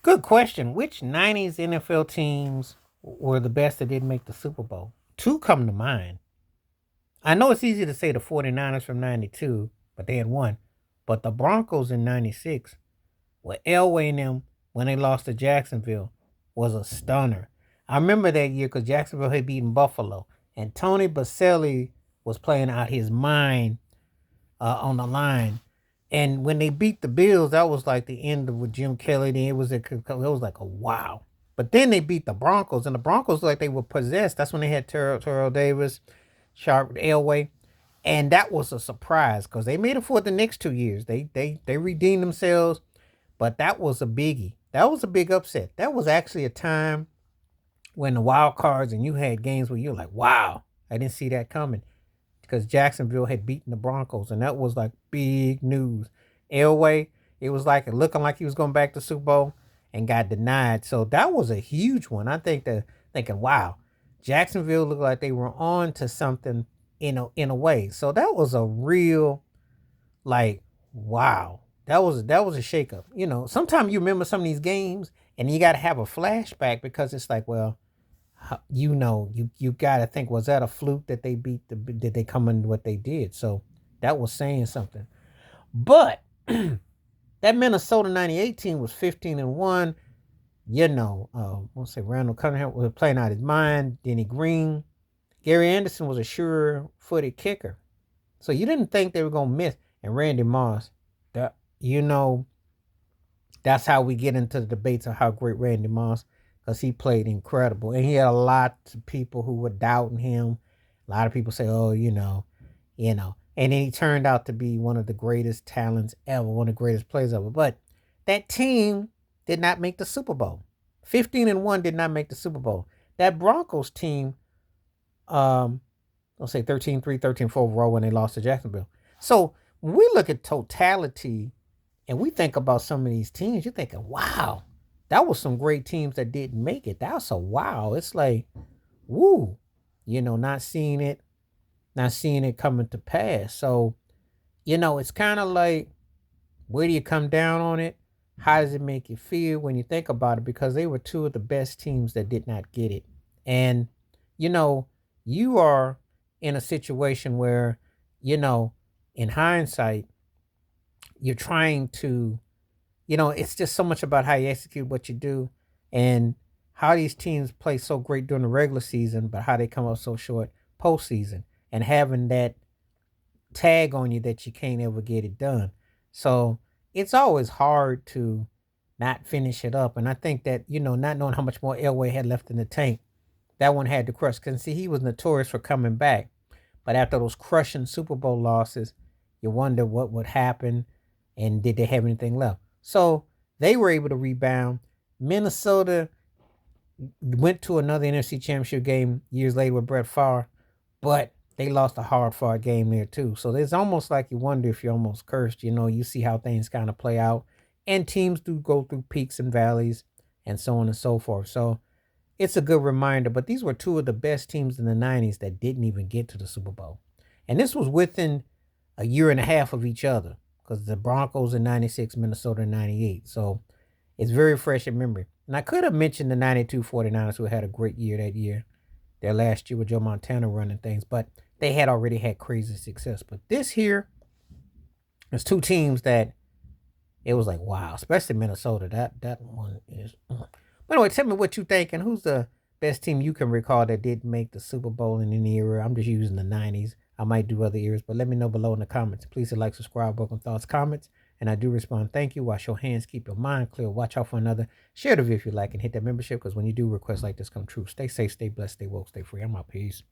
Good question. Which 90s NFL teams were the best that didn't make the Super Bowl? Two come to mind. I know it's easy to say the 49ers from 92, but they had one. But the Broncos in 96, with Elway and them, when they lost to Jacksonville, was a stunner. I remember that year because Jacksonville had beaten Buffalo, and Tony Baselli was playing out his mind on the line. And when they beat the Bills, that was like the end of with Jim Kelly. Then it was like a wow. But then they beat the Broncos, and the Broncos like they were possessed. That's when they had Terrell Davis, Sharp Elway, and that was a surprise because they made it for the next 2 years. They redeemed themselves, but that was a biggie. That was a big upset. That was actually a time when the wild cards and you had games where you're like, wow, I didn't see that coming because Jacksonville had beaten the Broncos, and that was like big news. Elway, it was like looking like he was going back to Super Bowl and got denied. So that was a huge one. I think that thinking, wow, Jacksonville looked like they were on to something in a way. So that was a real like wow. That was a shakeup. Sometimes you remember some of these games and you got to have a flashback because it's like, well, you got to think, was that a fluke that they did they come in what they did? So that was saying something. But that Minnesota 98 team was 15-1. We'll say Randall Cunningham was playing out his mind. Denny Green. Gary Anderson was a sure-footed kicker. So you didn't think they were going to miss. And Randy Moss, that, that's how we get into the debates of how great Randy Moss, because he played incredible. And he had a lot of people who were doubting him. A lot of people say, oh, And then he turned out to be one of the greatest talents ever, one of the greatest players ever. But that team did not make the Super Bowl. 15-1 did not make the Super Bowl. That Broncos team, let's say 13-3, 13-4 overall when they lost to Jacksonville. So when we look at totality and we think about some of these teams, you're thinking, wow, that was some great teams that didn't make it. That's a wow. It's like, woo, not seeing it coming to pass. So, it's kind of like, where do you come down on it? How does it make you feel when you think about it? Because they were two of the best teams that did not get it. And, you are in a situation where, in hindsight, you're trying to, it's just so much about how you execute what you do and how these teams play so great during the regular season, but how they come up so short postseason and having that tag on you that you can't ever get it done. So it's always hard to not finish it up. And I think that, not knowing how much more Elway had left in the tank, that one had to crush. Because, see, he was notorious for coming back. But after those crushing Super Bowl losses, you wonder what would happen and did they have anything left. So they were able to rebound. Minnesota went to another NFC Championship game years later with Brett Favre, but they lost a hard-fought game there too. So it's almost like you wonder if you're almost cursed. You see how things kind of play out. And teams do go through peaks and valleys and so on and so forth. So it's a good reminder. But these were two of the best teams in the 90s that didn't even get to the Super Bowl. And this was within a year and a half of each other because the Broncos in 96, Minnesota in 98. So it's very fresh in memory. And I could have mentioned the 92 49ers who had a great year that year, their last year with Joe Montana running things, but they had already had crazy success. But this here, there's two teams that it was like, wow, especially Minnesota. That one is. But anyway, tell me what you think and who's the best team you can recall that did make the Super Bowl in any era. I'm just using the 90s. I might do other eras, but let me know below in the comments. Please hit like, subscribe, welcome thoughts, comments, and I do respond. Thank you. Wash your hands, keep your mind clear, watch out for another. Share the video if you like, and hit that membership because when you do, requests like this come true. Stay safe, stay blessed, stay woke, stay free. I'm out. Peace.